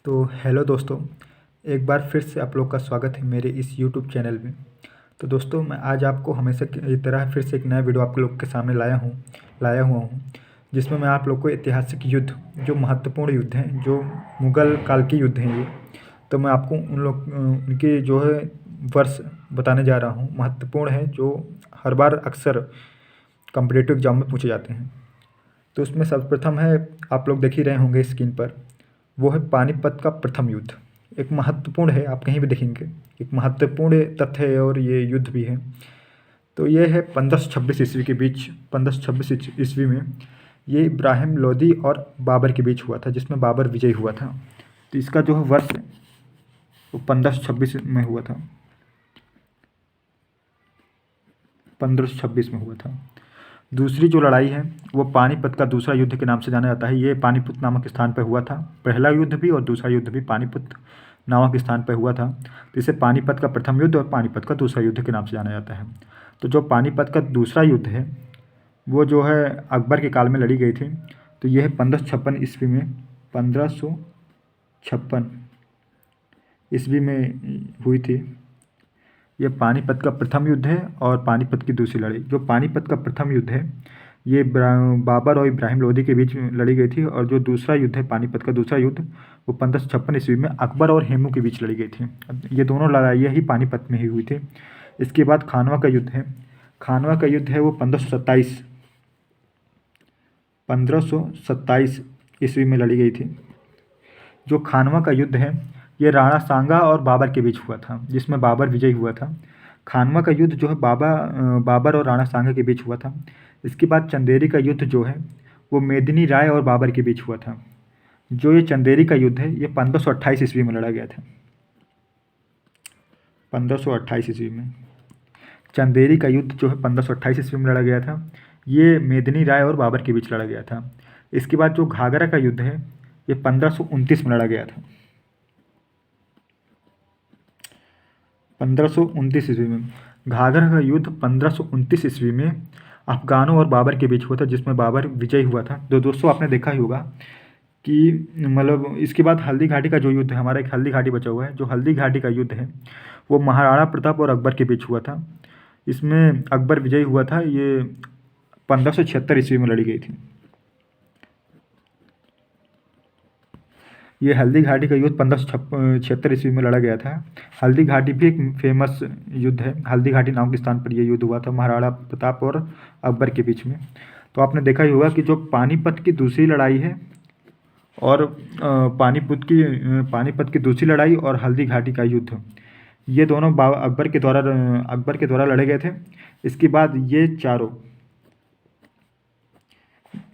तो हेलो दोस्तों, एक बार फिर से आप लोग का स्वागत है मेरे इस यूट्यूब चैनल में। तो दोस्तों, मैं आज आपको हमेशा की तरह फिर से एक नया वीडियो आप लोग के सामने लाया हुआ हूँ, जिसमें मैं आप लोग को ऐतिहासिक युद्ध, जो महत्वपूर्ण युद्ध हैं, जो मुग़ल काल के युद्ध हैं ये, तो मैं आपको उनके जो है वर्ष बताने जा रहा हूँ। महत्वपूर्ण है, जो हर बार अक्सर कॉम्पिटिटिव एग्जाम में पूछे जाते हैं। तो उसमें सर्वप्रथम है, आप लोग देख ही रहे होंगे स्क्रीन पर, वो है पानीपत का प्रथम युद्ध। एक महत्वपूर्ण है, आप कहीं भी देखेंगे, एक महत्वपूर्ण तथ्य है और ये युद्ध भी है। तो ये है 1526 ईस्वी के बीच, 1526 ईस्वी में ये इब्राहिम लोदी और बाबर के बीच हुआ था, जिसमें बाबर विजयी हुआ था। तो इसका जो है वर्ष है वो 1526 में हुआ था, 1526 में हुआ था। दूसरी जो लड़ाई है वो पानीपत का दूसरा युद्ध के नाम से जाना जाता है। ये पानीपत नामक स्थान पर हुआ था। पहला युद्ध भी और दूसरा युद्ध भी पानीपत नामक स्थान पर हुआ था। तो इसे पानीपत का प्रथम युद्ध और पानीपत का दूसरा युद्ध के नाम से जाना जाता है। तो जो पानीपत का दूसरा युद्ध है वो जो है अकबर के काल में लड़ी गई थी। तो यह 1556 ईस्वी में, 1556 ईस्वी में हुई थी। ये पानीपत का प्रथम युद्ध है और पानीपत की दूसरी लड़ाई। जो पानीपत का प्रथम युद्ध है ये बाबर और इब्राहिम लोदी के बीच लड़ी गई थी, और जो दूसरा युद्ध है पानीपत का दूसरा युद्ध वो 1556 ईस्वी में अकबर और हेमू के बीच लड़ी गई थी। ये दोनों लड़ाइयाँ ही पानीपत में ही हुई थी। इसके बाद खानवा का युद्ध है। खानवा का युद्ध है वो 1527 ईस्वी में लड़ी गई थी। जो खानवा का युद्ध है ये राणा सांगा और बाबर के बीच हुआ था, जिसमें बाबर विजयी हुआ था। खानवा का युद्ध जो है बाबर और राणा सांगा के बीच हुआ था। इसके बाद चंदेरी का युद्ध जो है वो मेदिनी राय और बाबर के बीच हुआ था। जो ये चंदेरी का युद्ध है ये 1528 ईस्वी में लड़ा गया था। 1528 ईस्वी में चंदेरी का युद्ध जो है 1528 ईस्वी में लड़ा गया था। ये मेदिनी राय और बाबर के बीच लड़ा गया था। इसके बाद जो घाघरा का युद्ध है ये 1529 में लड़ा गया था। 1529 ईस्वी में घाघरा का युद्ध 1529 ईस्वी में अफगानों और बाबर के बीच हुआ था, जिसमें बाबर विजयी हुआ था। तो दोस्तों, आपने देखा ही होगा कि मतलब इसके बाद हल्दी घाटी का जो युद्ध है, हमारा एक हल्दी घाटी बचा हुआ है। जो हल्दी घाटी का युद्ध है वो महाराणा प्रताप और अकबर के बीच हुआ था। इसमें अकबर विजयी हुआ था। ये 1576 ईस्वी में लड़ी गई थी। ये हल्दी घाटी का युद्ध 1576 ईस्वी में लड़ा गया था। हल्दी घाटी भी एक फेमस युद्ध है। हल्दी घाटी नाम के स्थान पर यह युद्ध हुआ था महाराणा प्रताप और अकबर के बीच में। तो आपने देखा ही होगा कि जो पानीपत की दूसरी लड़ाई है और पानीपत की दूसरी लड़ाई और हल्दी घाटी का युद्ध, ये दोनों अकबर के द्वारा लड़े गए थे। इसके बाद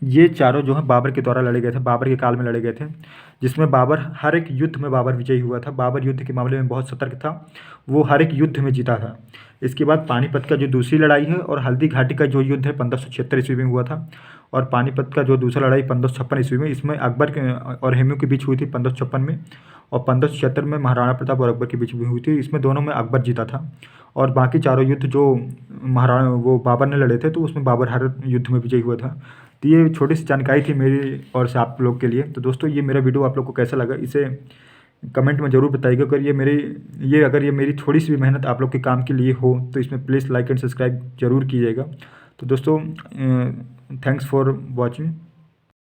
ये चारों जो है बाबर के द्वारा लड़े गए थे, बाबर के काल में लड़े गए थे, जिसमें बाबर हर एक युद्ध में बाबर विजयी हुआ था। बाबर युद्ध के मामले में बहुत सतर्क था, वो हर एक युद्ध में जीता था। इसके बाद पानीपत का जो दूसरी लड़ाई है और हल्दी घाटी का जो युद्ध है 1576 ईस्वी में हुआ था, और पानीपत का जो दूसरा लड़ाई 1556 ईस्वी में, इसमें अकबर और हेमू के बीच हुई थी 1556 में, और 1576 में महाराणा प्रताप और अकबर के बीच हुई थी। इसमें दोनों में अकबर जीता था, और बाकी चारों युद्ध जो वो बाबर ने लड़े थे, तो उसमें बाबर हर युद्ध में विजयी हुआ था। तो ये छोटी सी जानकारी थी मेरी और से आप लोग के लिए। तो दोस्तों, ये मेरा वीडियो आप लोग को कैसा लगा इसे कमेंट में ज़रूर बताइएगा। अगर ये मेरी थोड़ी सी भी मेहनत आप लोग के काम के लिए हो तो इसमें प्लीज़ लाइक एंड सब्सक्राइब जरूर कीजिएगा। तो दोस्तों, थैंक्स फॉर वॉचिंग।